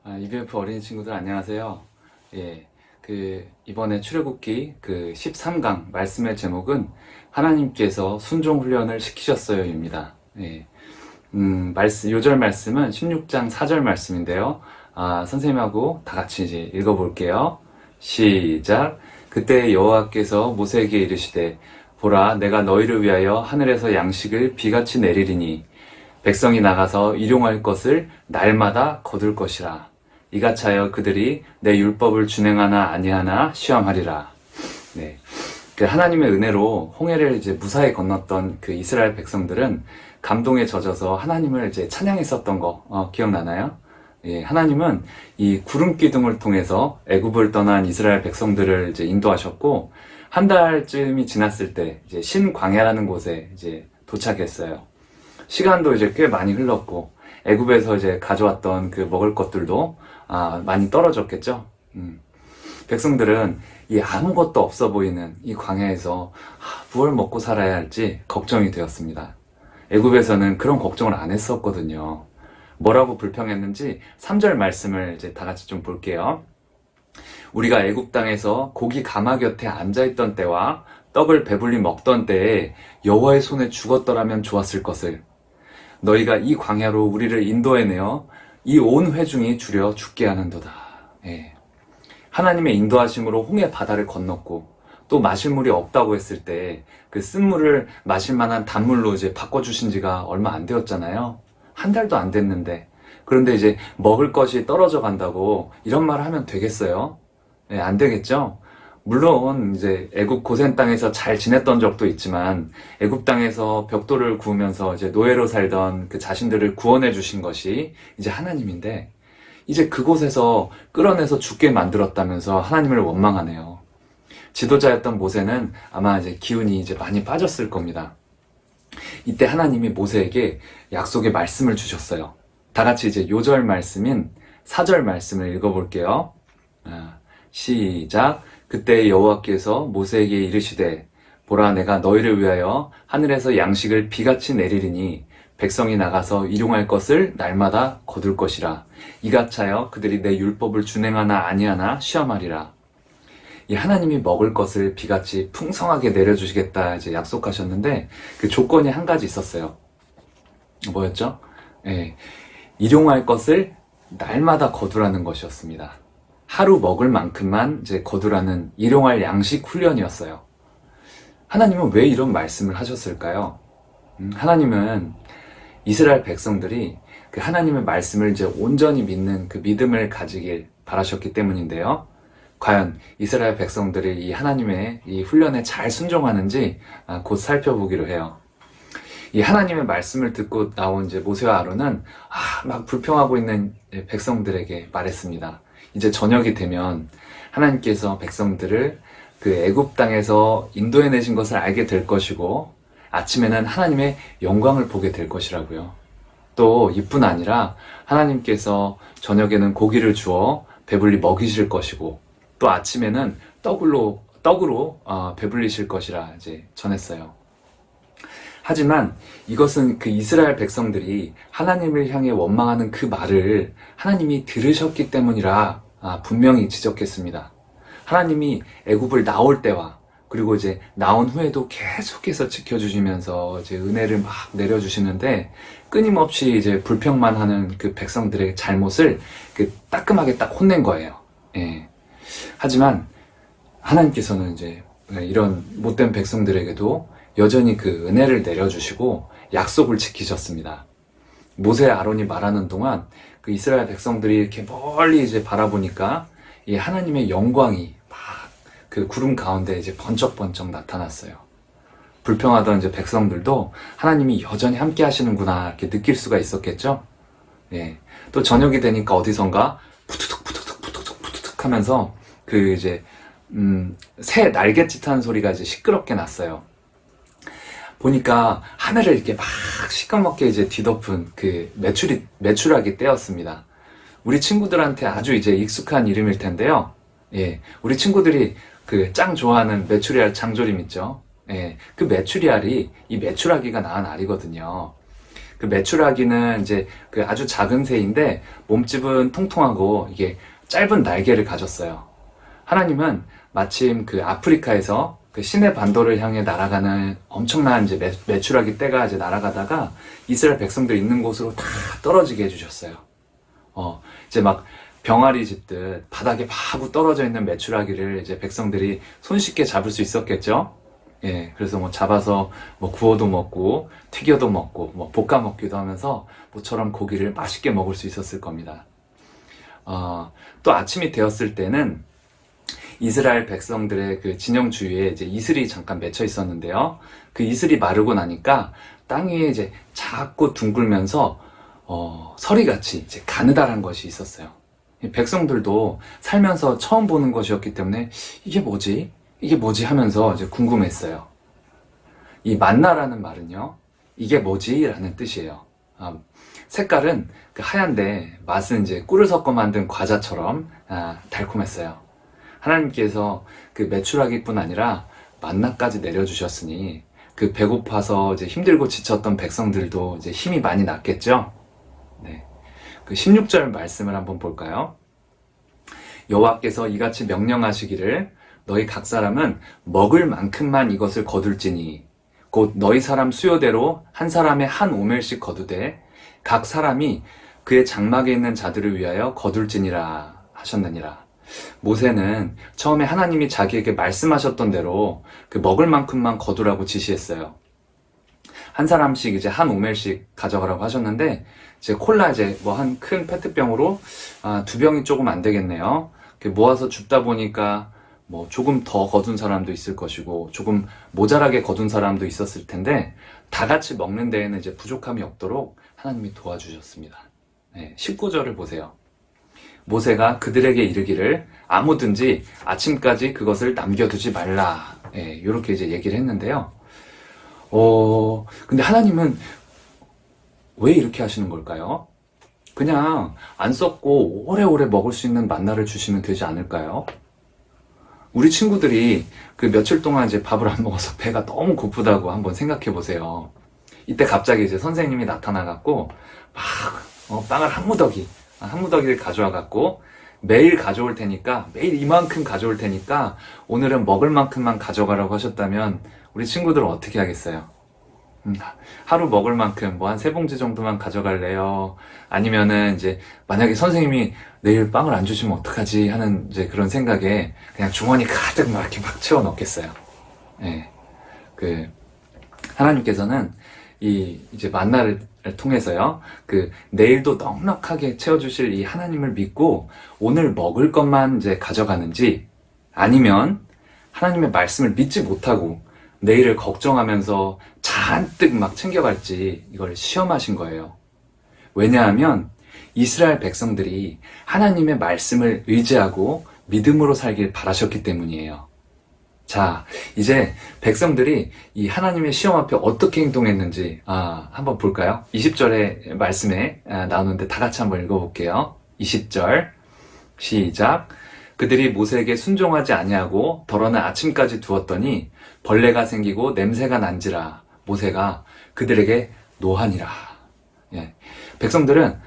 EBF 어린이 친구들 안녕하세요. 예, 이번에 출애굽기 13강 말씀의 제목은 하나님께서 순종 훈련을 시키셨어요입니다. 예, 요절 말씀은 16장 4절 말씀인데요. 선생님하고 다 같이 이제 읽어볼게요. 시작. 그때 여호와께서 모세에게 이르시되 보라, 내가 너희를 위하여 하늘에서 양식을 비같이 내리리니 백성이 나가서 일용할 것을 날마다 거둘 것이라. 이같이 하여 그들이 내 율법을 준행하나 아니하나 시험하리라. 네. 하나님의 은혜로 홍해를 이제 무사히 건넜던 그 이스라엘 백성들은 감동에 젖어서 하나님을 이제 찬양했었던 거, 기억나나요? 예, 하나님은 이 구름 기둥을 통해서 애굽을 떠난 이스라엘 백성들을 이제 인도하셨고, 한 달쯤이 지났을 때 이제 신광야라는 곳에 이제 도착했어요. 시간도 이제 꽤 많이 흘렀고, 애굽에서 이제 가져왔던 그 먹을 것들도 많이 떨어졌겠죠. 백성들은 이 아무것도 없어 보이는 이 광야에서 무엇을 먹고 살아야 할지 걱정이 되었습니다. 애굽에서는 그런 걱정을 안 했었거든요. 뭐라고 불평했는지 3절 말씀을 이제 다 같이 좀 볼게요. 우리가 애굽 땅에서 고기 가마 곁에 앉아있던 때와 떡을 배불리 먹던 때에 여호와의 손에 죽었더라면 좋았을 것을. 너희가 이 광야로 우리를 인도해내어 이 온 회중이 주려 죽게 하는도다. 예. 하나님의 인도하심으로 홍해 바다를 건넜고, 또 마실 물이 없다고 했을 때 그 쓴물을 마실 만한 단물로 이제 바꿔주신 지가 얼마 안 되었잖아요. 한 달도 안 됐는데. 그런데 이제 먹을 것이 떨어져 간다고 이런 말을 하면 되겠어요? 예, 안 되겠죠? 물론 이제 애굽 고센 땅에서 잘 지냈던 적도 있지만, 애굽 땅에서 벽돌을 구우면서 이제 노예로 살던 그 자신들을 구원해 주신 것이 이제 하나님인데, 이제 그곳에서 끌어내서 죽게 만들었다면서 하나님을 원망하네요. 지도자였던 모세는 아마 이제 기운이 이제 많이 빠졌을 겁니다. 이때 하나님이 모세에게 약속의 말씀을 주셨어요. 다 같이 이제 요절 말씀인 4절 말씀을 읽어볼게요. 시작. 그때 여호와께서 모세에게 이르시되 보라, 내가 너희를 위하여 하늘에서 양식을 비같이 내리리니 백성이 나가서 일용할 것을 날마다 거둘 것이라. 이같이 하여 그들이 내 율법을 준행하나 아니하나 시험하리라. 이 하나님이 먹을 것을 비같이 풍성하게 내려주시겠다 이제 약속하셨는데, 그 조건이 한 가지 있었어요. 뭐였죠? 예, 일용할 것을 날마다 거두라는 것이었습니다. 하루 먹을 만큼만 이제 거두라는 일용할 양식 훈련이었어요. 하나님은 왜 이런 말씀을 하셨을까요? 하나님은 이스라엘 백성들이 그 하나님의 말씀을 이제 온전히 믿는 그 믿음을 가지길 바라셨기 때문인데요. 과연 이스라엘 백성들이 이 하나님의 이 훈련에 잘 순종하는지 곧 살펴보기로 해요. 이 하나님의 말씀을 듣고 나온 이제 모세와 아론은 막 불평하고 있는 백성들에게 말했습니다. 이제 저녁이 되면 하나님께서 백성들을 그 애굽 땅에서 인도해내신 것을 알게 될 것이고, 아침에는 하나님의 영광을 보게 될 것이라고요. 또 이뿐 아니라 하나님께서 저녁에는 고기를 주어 배불리 먹이실 것이고, 또 아침에는 떡으로 배불리실 것이라 이제 전했어요. 하지만 이것은 그 이스라엘 백성들이 하나님을 향해 원망하는 그 말을 하나님이 들으셨기 때문이라 분명히 지적했습니다. 하나님이 애굽을 나올 때와 그리고 이제 나온 후에도 계속해서 지켜주시면서 이제 은혜를 막 내려주시는데, 끊임없이 이제 불평만 하는 그 백성들의 잘못을 따끔하게 딱 혼낸 거예요. 예. 하지만 하나님께서는 이제 이런 못된 백성들에게도 여전히 그 은혜를 내려주시고 약속을 지키셨습니다. 모세 아론이 말하는 동안 그 이스라엘 백성들이 이렇게 멀리 이제 바라보니까 이 하나님의 영광이 막 그 구름 가운데 이제 번쩍번쩍 나타났어요. 불평하던 이제 백성들도 하나님이 여전히 함께 하시는구나 이렇게 느낄 수가 있었겠죠? 예. 또 저녁이 되니까 어디선가 푸투툭 하면서 그 이제 새 날갯짓하는 소리가 이제 시끄럽게 났어요. 보니까 하늘을 이렇게 막 시꺼멓게 이제 뒤덮은 그 메추라기 떼였습니다. 우리 친구들한테 아주 이제 익숙한 이름일 텐데요. 예, 우리 친구들이 그 짱 좋아하는 메추리알 장조림 있죠. 예, 그 메추리알이 이 메추라기가 낳은 알이거든요. 그 메추라기는 이제 그 아주 작은 새인데 몸집은 통통하고 이게 짧은 날개를 가졌어요. 하나님은 마침 그 아프리카에서 그 시내 반도를 향해 날아가는 엄청난 이제 메추라기 떼가 이제 날아가다가 이스라엘 백성들이 있는 곳으로 다 떨어지게 해주셨어요. 이제 막 병아리 짚듯 바닥에 마구 떨어져 있는 메추라기를 이제 백성들이 손쉽게 잡을 수 있었겠죠? 예, 그래서 뭐 잡아서 뭐 구워도 먹고 튀겨도 먹고 뭐 볶아 먹기도 하면서 모처럼 고기를 맛있게 먹을 수 있었을 겁니다. 또 아침이 되었을 때는 이스라엘 백성들의 그 진영 주위에 이제 이슬이 잠깐 맺혀 있었는데요. 그 이슬이 마르고 나니까 땅 위에 이제 작고 둥글면서 서리같이 이제 가느다란 것이 있었어요. 백성들도 살면서 처음 보는 것이었기 때문에 이게 뭐지? 이게 뭐지? 하면서 이제 궁금했어요. 이 만나라는 말은요, 이게 뭐지? 라는 뜻이에요. 색깔은 그 하얀데 맛은 이제 꿀을 섞어 만든 과자처럼 달콤했어요. 하나님께서 그 메추라기뿐 아니라 만나까지 내려주셨으니 그 배고파서 이제 힘들고 지쳤던 백성들도 이제 힘이 많이 났겠죠? 네. 그 16절 말씀을 한번 볼까요? 여호와께서 이같이 명령하시기를 너희 각 사람은 먹을 만큼만 이것을 거둘지니 곧 너희 사람 수요대로 한 사람의 한 오멜씩 거두되 각 사람이 그의 장막에 있는 자들을 위하여 거둘지니라 하셨느니라. 모세는 처음에 하나님이 자기에게 말씀하셨던 대로 그 먹을 만큼만 거두라고 지시했어요. 한 사람씩 이제 한 오멜씩 가져가라고 하셨는데 이제 콜라 이제 뭐 한 큰 페트병으로 2병이 조금 안 되겠네요. 모아서 줍다 보니까 뭐 조금 더 거둔 사람도 있을 것이고 조금 모자라게 거둔 사람도 있었을 텐데 다 같이 먹는 데에는 이제 부족함이 없도록 하나님이 도와주셨습니다. 네, 19절을 보세요. 모세가 그들에게 이르기를 아무든지 아침까지 그것을 남겨두지 말라. 네, 이렇게 이제 얘기를 했는데요. 근데 하나님은 왜 이렇게 하시는 걸까요? 그냥 안 썩고 오래오래 먹을 수 있는 만나를 주시면 되지 않을까요? 우리 친구들이 그 며칠 동안 이제 밥을 안 먹어서 배가 너무 고프다고 한번 생각해 보세요. 이때 갑자기 이제 선생님이 나타나갖고 막 빵을 한 무더기를 가져와갖고 매일 가져올 테니까 매일 이만큼 가져올 테니까 오늘은 먹을 만큼만 가져가라고 하셨다면 우리 친구들은 어떻게 하겠어요? 하루 먹을 만큼 뭐 한 3봉지 정도만 가져갈래요? 아니면은 이제 만약에 선생님이 내일 빵을 안 주시면 어떡하지 하는 이제 그런 생각에 그냥 주머니 가득 막 이렇게 막 채워 넣겠어요. 예. 하나님께서는 이제 만나를 통해서요, 내일도 넉넉하게 채워주실 이 하나님을 믿고 오늘 먹을 것만 이제 가져가는지 아니면 하나님의 말씀을 믿지 못하고 내일을 걱정하면서 잔뜩 막 챙겨갈지 이걸 시험하신 거예요. 왜냐하면 이스라엘 백성들이 하나님의 말씀을 의지하고 믿음으로 살길 바라셨기 때문이에요. 자, 이제 백성들이 이 하나님의 시험 앞에 어떻게 행동했는지 한번 볼까요? 20절의 말씀에 나오는데 다 같이 한번 읽어볼게요. 20절 시작. 그들이 모세에게 순종하지 아니하고 덜어는 아침까지 두었더니 벌레가 생기고 냄새가 난지라 모세가 그들에게 노하니라. 예. 백성들은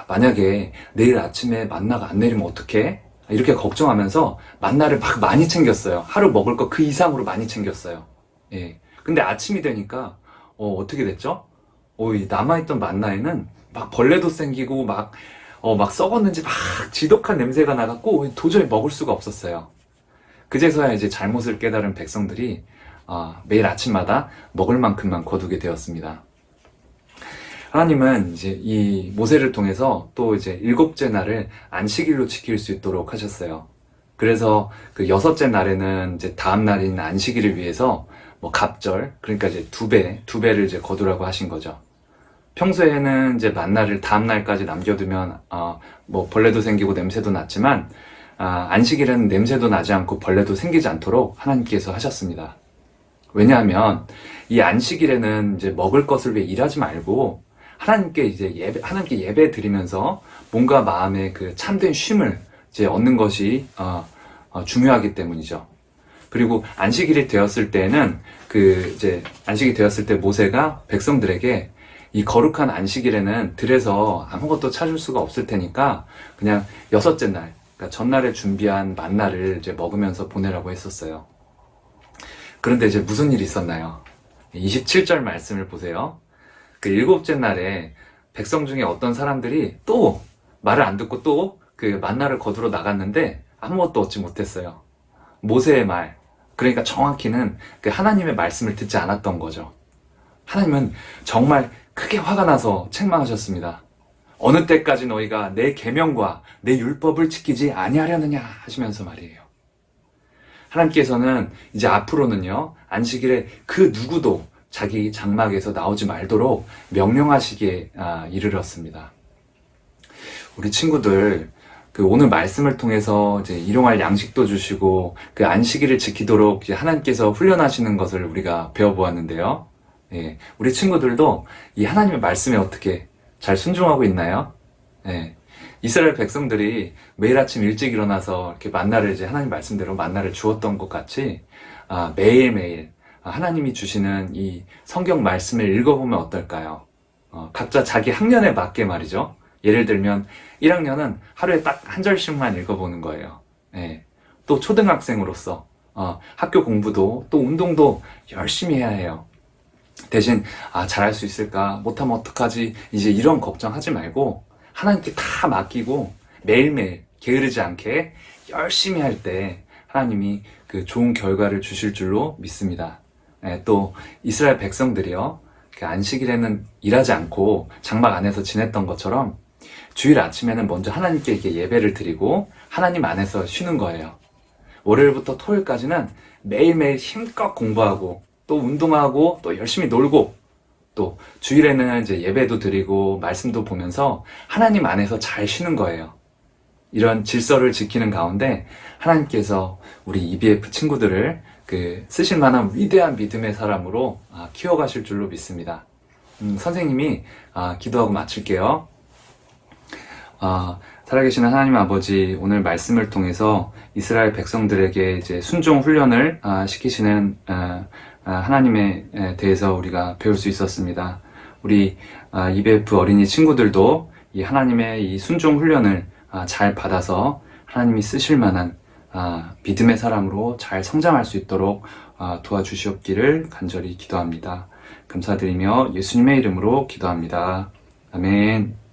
만약에 내일 아침에 만나가 안 내리면 어떡해? 이렇게 걱정하면서 만나를 막 많이 챙겼어요. 하루 먹을 거 그 이상으로 많이 챙겼어요. 예. 근데 아침이 되니까 어떻게 됐죠? 이 남아있던 만나에는 막 벌레도 생기고 막 썩었는지 막 지독한 냄새가 나갖고 도저히 먹을 수가 없었어요. 그제서야 이제 잘못을 깨달은 백성들이 매일 아침마다 먹을 만큼만 거두게 되었습니다. 하나님은 이제 이 모세를 통해서 또 이제 7째 날을 안식일로 지킬 수 있도록 하셨어요. 그래서 그 6째 날에는 이제 다음 날인 안식일을 위해서 뭐 갑절, 그러니까 이제 두 배를 이제 거두라고 하신 거죠. 평소에는 이제 만나를 다음 날까지 남겨두면 뭐 벌레도 생기고 냄새도 났지만 안식일은 냄새도 나지 않고 벌레도 생기지 않도록 하나님께서 하셨습니다. 왜냐하면 이 안식일에는 이제 먹을 것을 위해 일하지 말고 하나님께 예배 드리면서 뭔가 마음에 그 참된 쉼을 이제 얻는 것이 중요하기 때문이죠. 그리고 안식일이 되었을 때는 이제 안식이 되었을 때 모세가 백성들에게 이 거룩한 안식일에는 들에서 아무것도 찾을 수가 없을 테니까 그냥 여섯째 날, 그러니까 전날에 준비한 만나를 이제 먹으면서 보내라고 했었어요. 그런데 이제 무슨 일이 있었나요? 27절 말씀을 보세요. 그 일곱째 날에 백성 중에 어떤 사람들이 또 말을 안 듣고 또 그 만나를 거두러 나갔는데 아무것도 얻지 못했어요. 모세의 말, 그러니까 정확히는 그 하나님의 말씀을 듣지 않았던 거죠. 하나님은 정말 크게 화가 나서 책망하셨습니다. 어느 때까지 너희가 내 계명과 내 율법을 지키지 아니하려느냐 하시면서 말이에요. 하나님께서는 이제 앞으로는요, 안식일에 그 누구도 자기 장막에서 나오지 말도록 명령하시기에 이르렀습니다. 우리 친구들, 그 오늘 말씀을 통해서 이제 일용할 양식도 주시고 그 안식일을 지키도록 이제 하나님께서 훈련하시는 것을 우리가 배워보았는데요. 예, 우리 친구들도 이 하나님의 말씀에 어떻게 잘 순종하고 있나요? 예, 이스라엘 백성들이 매일 아침 일찍 일어나서 이렇게 만나를 이제 하나님 말씀대로 만나를 주었던 것 같이 매일매일 하나님이 주시는 이 성경 말씀을 읽어보면 어떨까요? 각자 자기 학년에 맞게 말이죠. 예를 들면 1학년은 하루에 딱 한 절씩만 읽어보는 거예요. 예. 또 초등학생으로서 학교 공부도 또 운동도 열심히 해야 해요. 대신 잘할 수 있을까? 못하면 어떡하지? 이제 이런 걱정하지 말고 하나님께 다 맡기고 매일매일 게으르지 않게 열심히 할 때 하나님이 그 좋은 결과를 주실 줄로 믿습니다. 예, 또 이스라엘 백성들이요, 그 안식일에는 일하지 않고 장막 안에서 지냈던 것처럼 주일 아침에는 먼저 하나님께 이렇게 예배를 드리고 하나님 안에서 쉬는 거예요. 월요일부터 토요일까지는 매일매일 힘껏 공부하고 또 운동하고 또 열심히 놀고 또 주일에는 이제 예배도 드리고 말씀도 보면서 하나님 안에서 잘 쉬는 거예요. 이런 질서를 지키는 가운데 하나님께서 우리 EBF 친구들을 그 쓰실 만한 위대한 믿음의 사람으로 키워가실 줄로 믿습니다. 선생님이 기도하고 마칠게요. 살아계시는 하나님 아버지, 오늘 말씀을 통해서 이스라엘 백성들에게 이제 순종 훈련을 시키시는 하나님에 대해서 우리가 배울 수 있었습니다. 우리 EBF 어린이 친구들도 이 하나님의 이 순종 훈련을 잘 받아서 하나님이 쓰실 만한 믿음의 사람으로 잘 성장할 수 있도록 도와주시옵기를 간절히 기도합니다. 감사드리며 예수님의 이름으로 기도합니다. 아멘.